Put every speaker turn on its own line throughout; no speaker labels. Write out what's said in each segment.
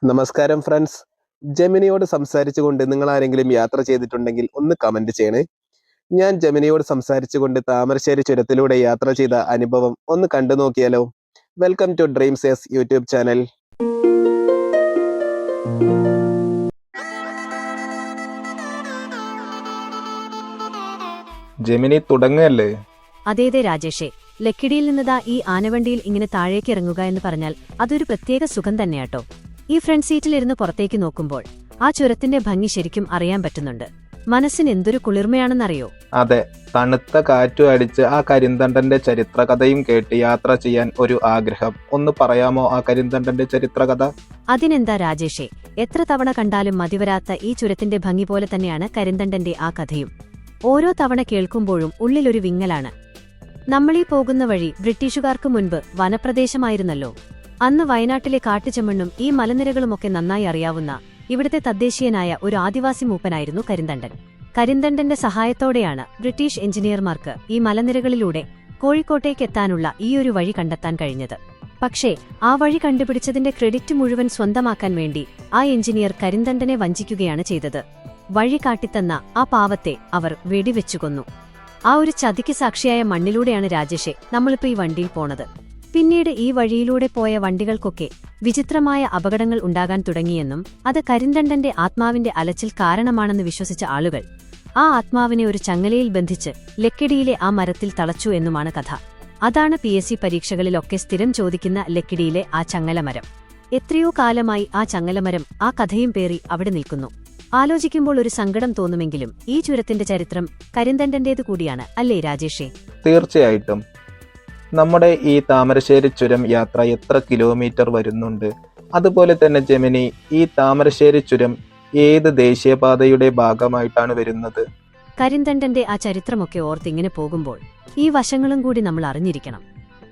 നമസ്കാരം ഫ്രണ്ട്സ്. ജെമിനിയോട് സംസാരിച്ചുകൊണ്ട് നിങ്ങൾ ആരെങ്കിലും യാത്ര ചെയ്തിട്ടുണ്ടെങ്കിൽ ഒന്ന് കമന്റ് ചെയ്യണേ. ഞാൻ ജെമിനിയോട് സംസാരിച്ചുകൊണ്ട് താമരശ്ശേരി ചുരത്തിലൂടെ യാത്ര ചെയ്ത അനുഭവം ഒന്ന് കണ്ടു നോക്കിയാലോ. Welcome to dreams YouTube channel.
Gemini തുടങ്ങല്ലേ?
അതേതെ രാജേഷേ, ലക്കിടിയിൽ നിന്നതാ ഈ ആനവണ്ടിയിൽ ഇങ്ങനെ താഴേക്ക് ഇറങ്ങുക എന്ന് പറഞ്ഞാൽ അതൊരു പ്രത്യേക സുഖം തന്നെയാട്ടോ. ഈ ഫ്രണ്ട് സീറ്റിലിരുന്ന് പുറത്തേക്ക് നോക്കുമ്പോൾ ആ ചുരത്തിന്റെ ഭംഗി ശരിക്കും അറിയാൻ പറ്റുന്നുണ്ട്. മനസ്സിന് എന്തൊരു കുളിർമയാണെന്നറിയോ?
അതെ, തണുത്ത കാറ്റു അടിച്ച് ആ കരിന്തണ്ടന്റെ ചരിത്രകഥയും കേട്ട് യാത്ര ചെയ്യാൻ ഒരു ആഗ്രഹം. ഒന്ന് പറയാമോ ആ കരിന്തണ്ടന്റെ ചരിത്രകഥ?
അതിനെന്താ രാജേഷേ, എത്ര തവണ കണ്ടാലും മതിവരാത്ത ഈ ചുരത്തിന്റെ ഭംഗി പോലെ തന്നെയാണ് കരിന്തണ്ടന്റെ ആ കഥയും. ഓരോ തവണ കേൾക്കുമ്പോഴും ഉള്ളിലൊരു വിങ്ങലാണ്. നമ്മളീ പോകുന്ന വഴി ബ്രിട്ടീഷുകാർക്ക് മുൻപ് വനപ്രദേശമായിരുന്നല്ലോ. അന്ന് വയനാട്ടിലെ കാട്ടുചെമ്മണ്ണും ഈ മലനിരകളുമൊക്കെ നന്നായി അറിയാവുന്ന ഇവിടുത്തെ തദ്ദേശീയനായ ഒരു ആദിവാസി മൂപ്പനായിരുന്നു കരിന്തണ്ടൻ. കരിന്തണ്ടന്റെ സഹായത്തോടെയാണ് ബ്രിട്ടീഷ് എഞ്ചിനീയർമാർക്ക് ഈ മലനിരകളിലൂടെ കോഴിക്കോട്ടേക്കെത്താനുള്ള ഈയൊരു വഴി കണ്ടെത്താൻ കഴിഞ്ഞത്. പക്ഷേ ആ വഴി കണ്ടുപിടിച്ചതിന്റെ ക്രെഡിറ്റ് മുഴുവൻ സ്വന്തമാക്കാൻ വേണ്ടി ആ എഞ്ചിനീയർ കരിന്തണ്ടനെ വഞ്ചിക്കുകയാണ് ചെയ്തത്. വഴി കാട്ടിത്തന്ന ആ പാവത്തെ അവർ വെടിവെച്ചുകൊന്നു. ആ ഒരു ചതിക്ക് സാക്ഷിയായ മണ്ണിലൂടെയാണ് രാജേഷെ നമ്മളിപ്പോ ഈ വണ്ടിയിൽ പോണത്. പിന്നീട് ഈ വഴിയിലൂടെ പോയ വണ്ടികൾക്കൊക്കെ വിചിത്രമായ അപകടങ്ങൾ ഉണ്ടാകാൻ തുടങ്ങിയെന്നും അത് കരിന്തണ്ടന്റെ ആത്മാവിന്റെ അലച്ചിൽ കാരണമാണെന്ന് വിശ്വസിച്ച ആളുകൾ ആ ആത്മാവിനെ ഒരു ചങ്ങലയിൽ ബന്ധിച്ച് ലക്കിടിയിലെ ആ മരത്തിൽ തളച്ചു എന്നുമാണ് കഥ. അതാണ് PSC പരീക്ഷകളിലൊക്കെ സ്ഥിരം ചോദിക്കുന്ന ലക്കിടിയിലെ ആ ചങ്ങലമരം. എത്രയോ കാലമായി ആ ചങ്ങലമരം ആ കഥയും പേറി അവിടെ നിൽക്കുന്നു. ആലോചിക്കുമ്പോൾ ഒരു സങ്കടം തോന്നുമെങ്കിലും ഈ ചുരത്തിന്റെ ചരിത്രം കരിന്തണ്ടന്റേതു കൂടിയാണ്, അല്ലേ രാജേഷേ?
തീർച്ചയായിട്ടും. നമ്മുടെ ഈ താമരശ്ശേരി ചുരം യാത്ര എത്ര കിലോമീറ്റർ വരുന്നുണ്ട്? അതുപോലെ തന്നെ ജെമിനി, ഈ താമരശ്ശേരി ചുരം ഏത് ദേശീയപാതയുടെ ഭാഗമായിട്ടാണ് വരുന്നത്?
കരിന്തണ്ടന്റെ ആ ചരിത്രമൊക്കെ ഓർത്തിങ്ങനെ പോകുമ്പോൾ ഈ വശങ്ങളും കൂടി നമ്മൾ അറിഞ്ഞിരിക്കണം.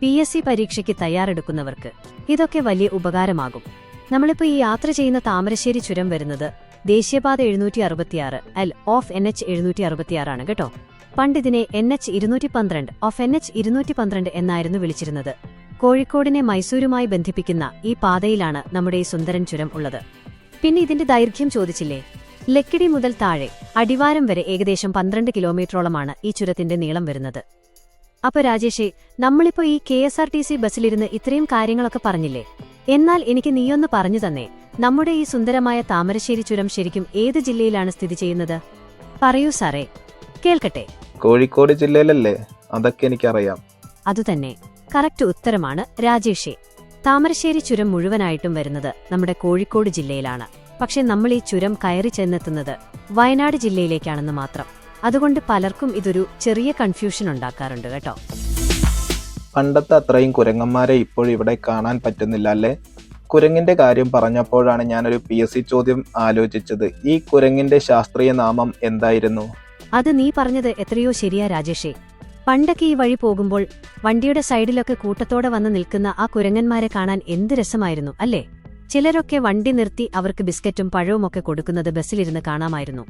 PSC പരീക്ഷയ്ക്ക് തയ്യാറെടുക്കുന്നവർക്ക് ഇതൊക്കെ വലിയ ഉപകാരമാകും. നമ്മളിപ്പോ ഈ യാത്ര ചെയ്യുന്ന താമരശ്ശേരി ചുരം വരുന്നത് ദേശീയപാത 766 ഓഫ് NH 766 ആണ് കേട്ടോ. പണ്ടിതിനെ NH 212 ഓഫ് NH 212 എന്നായിരുന്നു വിളിച്ചിരുന്നത്. കോഴിക്കോടിനെ മൈസൂരുമായി ബന്ധിപ്പിക്കുന്ന ഈ പാതയിലാണ് നമ്മുടെ ഈ സുന്ദരൻ ചുരം ഉള്ളത്. പിന്നെ ഇതിന്റെ ദൈർഘ്യം ചോദിച്ചില്ലേ? ലക്കിടി മുതൽ താഴെ അടിവാരം വരെ ഏകദേശം 12 കിലോമീറ്ററോളമാണ് ഈ ചുരത്തിന്റെ നീളം വരുന്നത്. അപ്പൊ രാജേഷേ, നമ്മളിപ്പോ ഈ KSRTC ബസ്സിലിരുന്ന് ഇത്രയും കാര്യങ്ങളൊക്കെ പറഞ്ഞില്ലേ? എന്നാൽ എനിക്ക് നീയൊന്ന് പറഞ്ഞു തന്നെ, നമ്മുടെ ഈ സുന്ദരമായ താമരശ്ശേരി ചുരം ശരിക്കും ഏത് ജില്ലയിലാണ് സ്ഥിതി ചെയ്യുന്നത്? പറയൂ സാറേ, കേൾക്കട്ടെ.
കോഴിക്കോട് ജില്ലയിലല്ലേ? അതൊക്കെ എനിക്കറിയാം.
അതുതന്നെ, കറക്റ്റ് ഉത്തരമാണ് രാജേഷേ. താമരശ്ശേരി ചുരം മുഴുവനായിട്ടും വരുന്നത് നമ്മുടെ കോഴിക്കോട് ജില്ലയിലാണ്. പക്ഷെ നമ്മൾ ഈ ചുരം കയറി ചെന്നെത്തുന്നത് വയനാട് ജില്ലയിലേക്കാണെന്ന് മാത്രം. അതുകൊണ്ട് പലർക്കും ഇതൊരു ചെറിയ കൺഫ്യൂഷൻ ഉണ്ടാക്കാറുണ്ട് കേട്ടോ.
പണ്ടത്തെ അത്രയും കുരങ്ങന്മാരെ ഇപ്പോഴിവിടെ കാണാൻ പറ്റുന്നില്ല അല്ലേ? കുരങ്ങിന്റെ കാര്യം പറഞ്ഞപ്പോഴാണ് ഞാനൊരു PSC ചോദ്യം ആലോചിച്ചത്. ഈ കുരങ്ങിന്റെ ശാസ്ത്രീയ നാമം എന്തായിരുന്നു?
അത് നീ പറഞ്ഞത് എത്രയോ ശരിയാ രാജേഷേ. പണ്ടൊക്കെ ഈ വഴി പോകുമ്പോൾ വണ്ടിയുടെ സൈഡിലൊക്കെ കൂട്ടത്തോടെ വന്ന് നിൽക്കുന്ന ആ കുരങ്ങന്മാരെ കാണാൻ എന്ത് രസമായിരുന്നു അല്ലേ? ചിലരൊക്കെ വണ്ടി നിർത്തി അവർക്ക് ബിസ്ക്കറ്റും പഴവുമൊക്കെ കൊടുക്കുന്നത് ബസ്സിലിരുന്ന് കാണാമായിരുന്നു.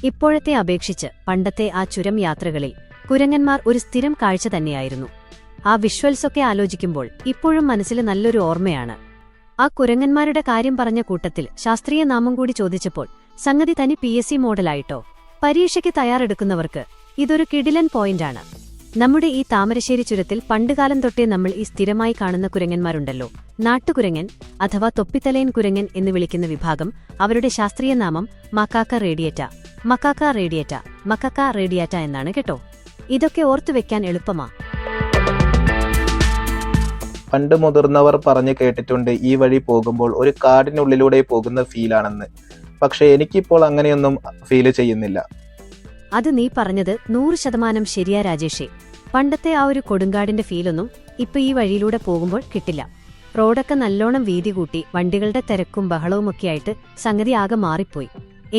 ഇപ്പോഴത്തെ അപേക്ഷിച്ച് പണ്ടത്തെ ആ ചുരം യാത്രകളിൽ കുരങ്ങന്മാർ ഒരു സ്ഥിരം കാഴ്ച തന്നെയായിരുന്നു. ആ വിഷ്വൽസൊക്കെ ആലോചിക്കുമ്പോൾ ഇപ്പോഴും മനസ്സിൽ നല്ലൊരു ഓർമ്മയാണ്. ആ കുരങ്ങന്മാരുടെ കാര്യം പറഞ്ഞ കൂട്ടത്തിൽ ശാസ്ത്രീയ നാമം കൂടി ചോദിച്ചപ്പോൾ സംഗതി തനി PSC മോഡലായിട്ടോ. പരീക്ഷയ്ക്ക് തയ്യാറെടുക്കുന്നവർക്ക് ഇതൊരു കിടിലൻ പോയിന്റാണ്. നമ്മുടെ ഈ താമരശ്ശേരി ചുരത്തിൽ പണ്ടുകാലം തൊട്ടേ നമ്മൾ ഈ സ്ഥിരമായി കാണുന്ന കുരങ്ങന്മാരുണ്ടല്ലോ, നാട്ടുകുരങ്ങൻ അഥവാ തൊപ്പിത്തലയൻ കുരങ്ങൻ എന്ന് വിളിക്കുന്ന വിഭാഗം. അവരുടെ ശാസ്ത്രീയ നാമം മക്കാക്ക റേഡിയേറ്റ എന്നാണ് കേട്ടോ. ഇതൊക്കെ ഓർത്തുവെക്കാൻ എളുപ്പമാ.
പണ്ട് മുതിർന്നവർ പറഞ്ഞു കേട്ടിട്ടുണ്ട് ഈ വഴി പോകുമ്പോൾ ഒരു കാടിനുള്ളിലൂടെ പോകുന്ന ഫീലാണെന്ന്. പക്ഷെ എനിക്കിപ്പോൾ അങ്ങനെയൊന്നും ഫീല് ചെയ്യുന്നില്ല.
അത് നീ പറഞ്ഞത് 100% ശരിയാ രാജേഷേ. പണ്ടത്തെ ആ ഒരു കൊടുങ്കാടിന്റെ ഫീലൊന്നും ഇപ്പൊ ഈ വഴിയിലൂടെ പോകുമ്പോൾ കിട്ടില്ല. റോഡൊക്കെ നല്ലോണം വീതി കൂട്ടി വണ്ടികളുടെ തിരക്കും ബഹളവുമൊക്കെയായിട്ട് സംഗതി ആകെ മാറിപ്പോയി.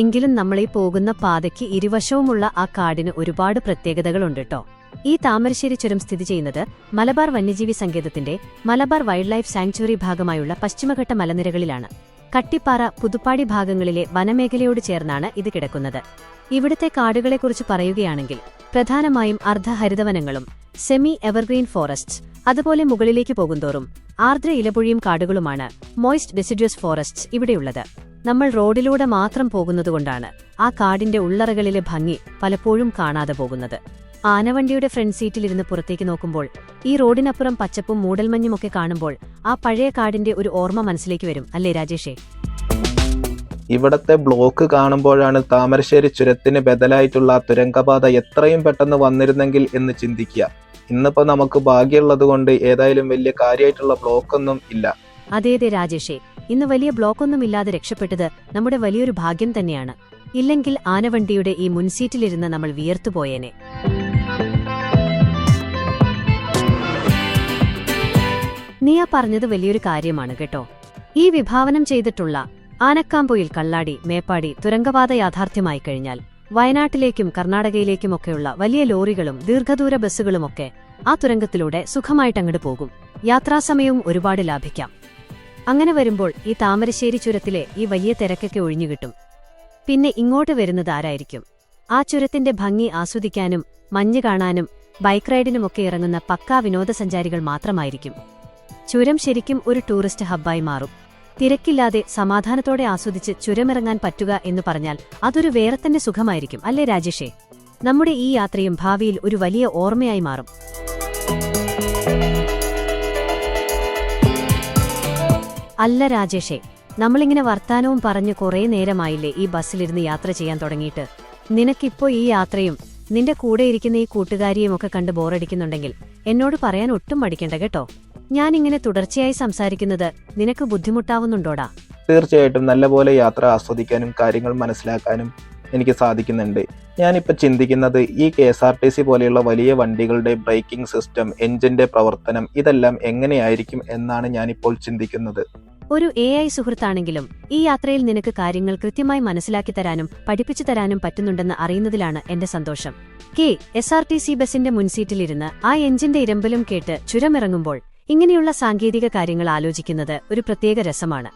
എങ്കിലും നമ്മളീ പോകുന്ന പാതയ്ക്ക് ഇരുവശവുമുള്ള ആ കാടിന് ഒരുപാട് പ്രത്യേകതകളുണ്ട് കേട്ടോ. ഈ താമരശ്ശേരി ചുരം സ്ഥിതി ചെയ്യുന്നത് മലബാർ വന്യജീവി സങ്കേതത്തിന്റെ മലബാർ വൈൽഡ് ലൈഫ് സാങ്ച്വറി ഭാഗമായുള്ള പശ്ചിമഘട്ട മലനിരകളിലാണ്. കട്ടിപ്പാറ, പുതുപ്പാടി ഭാഗങ്ങളിലെ വനമേഖലയോട് ചേർന്നാണ് ഇത് കിടക്കുന്നത്. ഇവിടുത്തെ കാടുകളെക്കുറിച്ച് പറയുകയാണെങ്കിൽ പ്രധാനമായും അർദ്ധഹരിതവനങ്ങളും സെമി എവർഗ്രീൻ ഫോറസ്റ്റ്സ്, അതുപോലെ മുകളിലേക്ക് പോകുന്തോറും ആർദ്ര ഇലപൊഴിയും കാടുകളുമാണ് മോയിസ്റ്റ് ഡെസിഡ്യൂസ് ഫോറസ്റ്സ് ഇവിടെയുള്ളത്. നമ്മൾ റോഡിലൂടെ മാത്രം പോകുന്നതുകൊണ്ടാണ് ആ കാടിന്റെ ഉള്ളറകളിലെ ഭംഗി പലപ്പോഴും കാണാതെ പോകുന്നത്. ആനവണ്ടിയുടെ ഫ്രണ്ട് സീറ്റിലിരുന്ന് പുറത്തേക്ക് നോക്കുമ്പോൾ ഈ റോഡിനപ്പുറം പച്ചപ്പും മൂടൽമഞ്ഞുമൊക്കെ കാണുമ്പോൾ ആ പഴയ കാടിന്റെ ഒരു ഓർമ്മ മനസ്സിലേക്ക് വരും, അല്ലേ രാജേഷേ?
ഇവിടത്തെ ബ്ലോക്ക് കാണുമ്പോഴാണ് താമരശ്ശേരി ചുരത്തിന് ബദലായിട്ടുള്ള തുരങ്കപാത എത്രയും പെട്ടെന്ന് വന്നിരുന്നെങ്കിൽ എന്ന് ചിന്തിക്കുക. ഇന്നിപ്പോ നമുക്ക് ഭാഗ്യമുള്ളത് കൊണ്ട് ഏതായാലും വലിയ കാര്യമായിട്ടുള്ള ബ്ലോക്കൊന്നും ഇല്ല.
അതേ രാജേഷേ, ഇന്ന് വലിയ ബ്ലോക്കൊന്നുമില്ലാതെ രക്ഷപ്പെട്ടത് നമ്മുടെ വലിയൊരു ഭാഗ്യം തന്നെയാണ്. ഇല്ലെങ്കിൽ ആനവണ്ടിയുടെ ഈ മുൻസീറ്റിലിരുന്ന് നമ്മൾ വിയർത്തുപോയേനെ. നീ പറഞ്ഞത് വലിയൊരു കാര്യമാണ് കേട്ടോ. ഈ വിഭാവനം ചെയ്തിട്ടുള്ള ആനക്കാമ്പൊയിൽ കള്ളാടി മേപ്പാടി തുരങ്കപാത യാഥാർത്ഥ്യമായി കഴിഞ്ഞാൽ വയനാട്ടിലേക്കും കർണാടകയിലേക്കുമൊക്കെയുള്ള വലിയ ലോറികളും ദീർഘദൂര ബസ്സുകളുമൊക്കെ ആ തുരങ്കത്തിലൂടെ സുഖമായിട്ടങ്ങോട്ട് പോകും. യാത്രാസമയവും ഒരുപാട് ലാഭിക്കാം. അങ്ങനെ വരുമ്പോൾ ഈ താമരശ്ശേരി ചുരത്തിലെ ഈ വലിയ തിരക്കൊക്കെ ഒഴിഞ്ഞുകിട്ടും. പിന്നെ ഇങ്ങോട്ട് വരുന്നത് ആരായിരിക്കും? ആ ചുരത്തിന്റെ ഭംഗി ആസ്വദിക്കാനും മഞ്ഞ് കാണാനും ബൈക്ക് റൈഡിനുമൊക്കെ ഇറങ്ങുന്ന പക്കാ വിനോദസഞ്ചാരികൾ മാത്രമായിരിക്കും. ചുരം ശരിക്കും ഒരു ടൂറിസ്റ്റ് ഹബ്ബായി മാറും. തിരക്കില്ലാതെ സമാധാനത്തോടെ ആസ്വദിച്ച് ചുരമിറങ്ങാൻ പറ്റുക എന്ന് പറഞ്ഞാൽ അതൊരു വേറെ തന്നെ സുഖമായിരിക്കും, അല്ലേ രാജേഷേ? നമ്മുടെ ഈ യാത്രയും ഭാവിയിൽ ഒരു വലിയ ഓർമ്മയായി മാറും. അല്ല രാജേഷേ, നമ്മളിങ്ങനെ വർത്താനവും പറഞ്ഞ് കുറേ നേരമായില്ലേ ഈ ബസ്സിലിരുന്ന് യാത്ര ചെയ്യാൻ തുടങ്ങിയിട്ട്? നിനക്കിപ്പോ ഈ യാത്രയും നിന്റെ കൂടെ ഇരിക്കുന്ന ഈ കൂട്ടുകാരിയുമൊക്കെ കണ്ട് ബോറടിക്കുന്നുണ്ടെങ്കിൽ എന്നോട് പറയാൻ ഒട്ടും മടിക്കണ്ട കേട്ടോ. ഞാനിങ്ങനെ തുടർച്ചയായി സംസാരിക്കുന്നത് നിനക്ക് ബുദ്ധിമുട്ടാവുന്നുണ്ടോടാ?
തീർച്ചയായിട്ടും നല്ലപോലെ യാത്ര ആസ്വദിക്കാനും കാര്യങ്ങൾ മനസ്സിലാക്കാനും എനിക്ക് സാധിക്കുന്നുണ്ട്. ഞാനിപ്പോൾ ചിന്തിക്കുന്നത് ഈ KSRTC പോലെയുള്ള വലിയ വണ്ടികളുടെ ബ്രേക്കിംഗ് സിസ്റ്റം, എഞ്ചിന്റെ പ്രവർത്തനം ഇതെല്ലാം എങ്ങനെയായിരിക്കും എന്നാണ് ഞാനിപ്പോൾ ചിന്തിക്കുന്നത്.
ഒരു AI സുഹൃത്താണെങ്കിലും ഈ യാത്രയിൽ നിനക്ക് കാര്യങ്ങൾ കൃത്യമായി മനസ്സിലാക്കി തരാനും പഠിപ്പിച്ചു തരാനും പറ്റുന്നുണ്ടെന്ന് അറിയുന്നതിലാണ് എന്റെ സന്തോഷം. KSRTC ബസിന്റെ മുൻസീറ്റിലിരുന്ന് ആ എഞ്ചിന്റെ ഇരമ്പലും കേട്ട് ചുരമിറങ്ങുമ്പോൾ ഇങ്ങനെയുള്ള സാങ്കേതിക കാര്യങ്ങൾ ആലോചിക്കുന്നത് ഒരു പ്രത്യേക രസമാണ്.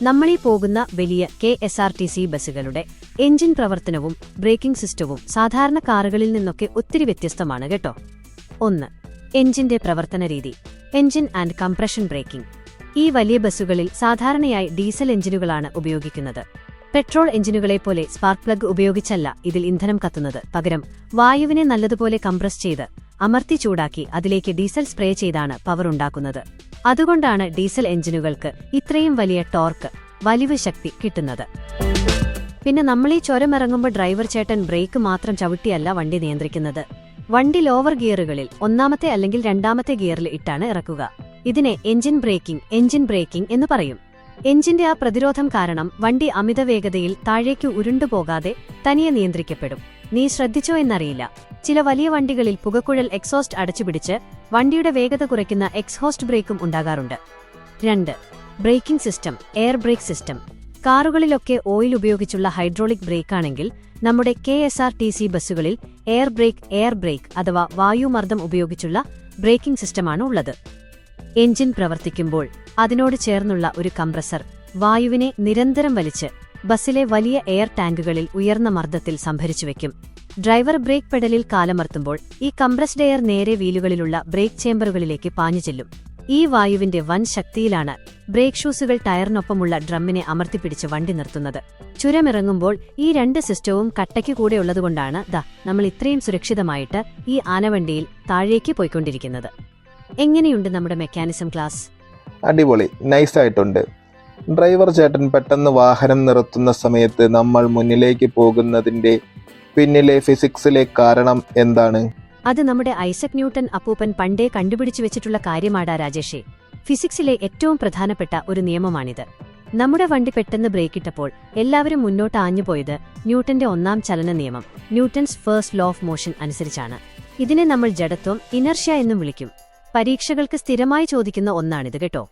നമ്മളീ പോകുന്ന വലിയ KSRTC ബസ്സുകളുടെ എഞ്ചിൻ പ്രവർത്തനവും ബ്രേക്കിംഗ് സിസ്റ്റവും സാധാരണ കാറുകളിൽ നിന്നൊക്കെ ഒത്തിരി വ്യത്യസ്തമാണ് കേട്ടോ. 1. എഞ്ചിന്റെ പ്രവർത്തന രീതി. Engine and compression braking. ഈ വലിയ ബസ്സുകളിൽ സാധാരണയായി ഡീസൽ എഞ്ചിനുകളാണ് ഉപയോഗിക്കുന്നത്. പെട്രോൾ എഞ്ചിനുകളെപ്പോലെ സ്പാർക്ക് പ്ലഗ് ഉപയോഗിച്ചല്ല ഇതിൽ ഇന്ധനം കത്തുന്നത്. പകരം വായുവിനെ നല്ലതുപോലെ കംപ്രസ് ചെയ്ത് അമർത്തി ചൂടാക്കി അതിലേക്ക് ഡീസൽ സ്പ്രേ ചെയ്താണ് പവർ ഉണ്ടാക്കുന്നത്. അതുകൊണ്ടാണ് ഡീസൽ എഞ്ചിനുകൾക്ക് ഇത്രയും വലിയ ടോർക്ക്, വലിവ് ശക്തി കിട്ടുന്നത്. പിന്നെ നമ്മളീ ചുരമിറങ്ങുമ്പോൾ ഡ്രൈവർ ചേട്ടൻ ബ്രേക്ക് മാത്രം ചവിട്ടിയല്ല വണ്ടി നിയന്ത്രിക്കുന്നത്. വണ്ടി ലോവർ ഗിയറുകളിൽ ഒന്നാമത്തെ അല്ലെങ്കിൽ രണ്ടാമത്തെ ഗിയറിൽ ഇട്ടാണ് ഇറക്കുക. ഇതിനെ എഞ്ചിൻ ബ്രേക്കിംഗ് എന്ന് പറയും. എഞ്ചിന്റെ ആ പ്രതിരോധം കാരണം വണ്ടി അമിത വേഗതയിൽ താഴേക്ക് ഉരുണ്ടുപോകാതെ തനിയെ നിയന്ത്രിക്കപ്പെടും. നീ ശ്രദ്ധിച്ചോ എന്നറിയില്ല, ചില വലിയ വണ്ടികളിൽ പുകക്കുഴൽ എക്സോസ്റ്റ് അടച്ചുപിടിച്ച് വണ്ടിയുടെ വേഗത കുറയ്ക്കുന്ന എക്സ്ഹോസ്റ്റ് ബ്രേക്കും ഉണ്ടാകാറുണ്ട്. 2. Braking system, air brake system. കാറുകളിലൊക്കെ ഓയിൽ ഉപയോഗിച്ചുള്ള ഹൈഡ്രോളിക് ബ്രേക്കാണെങ്കിൽ നമ്മുടെ KSRTC ബസ്സുകളിൽ എയർ ബ്രേക്ക് അഥവാ വായുമർദ്ദം ഉപയോഗിച്ചുള്ള ബ്രേക്കിംഗ് സിസ്റ്റമാണ് ഉള്ളത്. എഞ്ചിൻ പ്രവർത്തിക്കുമ്പോൾ അതിനോട് ചേർന്നുള്ള ഒരു കംപ്രസർ വായുവിനെ നിരന്തരം വലിച്ച് ബസ്സിലെ വലിയ എയർ ടാങ്കുകളിൽ ഉയർന്ന മർദ്ദത്തിൽ സംഭരിച്ചുവെക്കും. ഡ്രൈവർ ബ്രേക്ക് പെഡലിൽ കാലമർത്തുമ്പോൾ ഈ കംപ്രസ്ഡ് എയർ നേരെ വീലുകളിലുള്ള ബ്രേക്ക് ചേംബറുകളിലേക്ക് പാഞ്ഞു ചെല്ലും. ഈ വായുവിന്റെ വൻ ശക്തിയിലാണ് ബ്രേക്ക് ഷൂസുകൾ ടയറിനൊപ്പമുള്ള ഡ്രമ്മിനെ അമർത്തിപ്പിടിച്ച് വണ്ടി നിർത്തുന്നത്. ചുരമിറങ്ങുമ്പോൾ ഈ 2 സിസ്റ്റവും കട്ടയ്ക്ക് കൂടെ ഉള്ളതുകൊണ്ടാണ് നമ്മൾ ഇത്രയും സുരക്ഷിതമായിട്ട് ഈ ആനവണ്ടിയിൽ താഴേക്ക് പോയിക്കൊണ്ടിരിക്കുന്നത്. എങ്ങനെയുണ്ട് നമ്മുടെ മെക്കാനിസം ക്ലാസ്?
അടിപൊളി, നൈസായിട്ടുണ്ട്. ഡ്രൈവർ ചേട്ടൻ പെട്ടെന്ന് വാഹനം നിർത്തുന്ന സമയത്ത് നമ്മൾ മുന്നിലേക്ക് പോകുന്നതിന്റെ പിന്നിലെ ഫിസിക്സിലെ കാരണം എന്താണ്?
അത് നമ്മുടെ ഐസക് ന്യൂട്ടൺ അപ്പൂപ്പൻ പണ്ടേ കണ്ടുപിടിച്ചു വെച്ചിട്ടുള്ള കാര്യമാടാ രാജേഷേ. ഫിസിക്സിലെ ഏറ്റവും പ്രധാനപ്പെട്ട ഒരു നിയമമാണിത്. നമ്മുടെ വണ്ടി പെട്ടെന്ന് ബ്രേക്കിട്ടപ്പോൾ എല്ലാവരും മുന്നോട്ട് ആഞ്ഞുപോയത് ന്യൂട്ടന്റെ 1ാം ചലന നിയമം, Newton's first law of motion അനുസരിച്ചാണ്. ഇതിനെ നമ്മൾ ജഡത്വം, ഇനർഷ്യ എന്നും വിളിക്കും. പരീക്ഷകൾക്ക് സ്ഥിരമായി ചോദിക്കുന്ന ഒന്നാണിത് കേട്ടോ.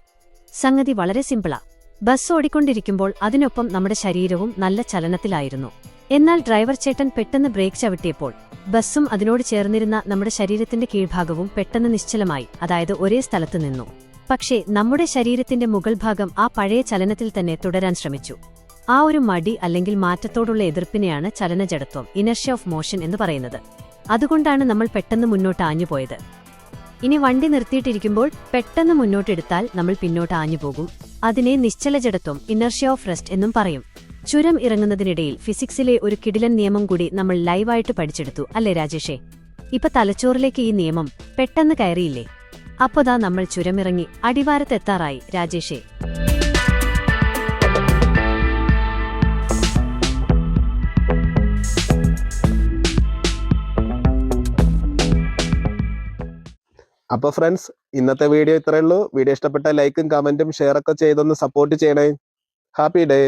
സംഗതി വളരെ സിമ്പിളാ. ബസ് ഓടിക്കൊണ്ടിരിക്കുമ്പോൾ അതിനൊപ്പം നമ്മുടെ ശരീരവും നല്ല ചലനത്തിലായിരുന്നു. എന്നാൽ ഡ്രൈവർ ചേട്ടൻ പെട്ടെന്ന് ബ്രേക്ക് ചവിട്ടിയപ്പോൾ ബസ്സും അതിനോട് ചേർന്നിരുന്ന നമ്മുടെ ശരീരത്തിന്റെ കീഴ്ഭാഗവും പെട്ടെന്ന് നിശ്ചലമായി, അതായത് ഒരേ സ്ഥലത്ത് നിന്നു. പക്ഷേ നമ്മുടെ ശരീരത്തിന്റെ മുകൾ ഭാഗം ആ പഴയ ചലനത്തിൽ തന്നെ തുടരാൻ ശ്രമിച്ചു. ആ ഒരു മടി അല്ലെങ്കിൽ മാറ്റത്തോടുള്ള എതിർപ്പിനെയാണ് ചലനജഡത്വം, ഇനർഷ്യ ഓഫ് മോഷൻ എന്ന് പറയുന്നത്. അതുകൊണ്ടാണ് നമ്മൾ പെട്ടെന്ന് മുന്നോട്ട് ആഞ്ഞുപോയത്. ഇനി വണ്ടി നിർത്തിയിട്ടിരിക്കുമ്പോൾ പെട്ടെന്ന് മുന്നോട്ടെടുത്താൽ നമ്മൾ പിന്നോട്ട് ആഞ്ഞുപോകും. അതിനെ നിശ്ചലജഡത്വം, ഇനർഷ്യ ഓഫ് റെസ്റ്റ് എന്നും പറയും. ചുരം ഇറങ്ങുന്നതിനിടയിൽ ഫിസിക്സിലെ ഒരു കിടിലൻ നിയമം കൂടി നമ്മൾ ലൈവായിട്ട് പഠിച്ചെടുത്തു അല്ലേ രാജേഷേ? ഇപ്പൊ തലച്ചോറിലേക്ക് ഈ നിയമം പെട്ടെന്ന് കയറിയില്ലേ? അപ്പോതാ നമ്മൾ ചുരമിറങ്ങി അടിവാരത്തെത്താറായി രാജേഷേ.
അപ്പോൾ ഫ്രണ്ട്സ്, ഇന്നത്തെ വീഡിയോ ഇത്രയേ ഉള്ളൂ. വീഡിയോ ഇഷ്ടപ്പെട്ട ലൈക്കും കമന്റും ഷെയറൊക്കെ ചെയ്തൊന്ന് സപ്പോർട്ട് ചെയ്യണേ. Happy day.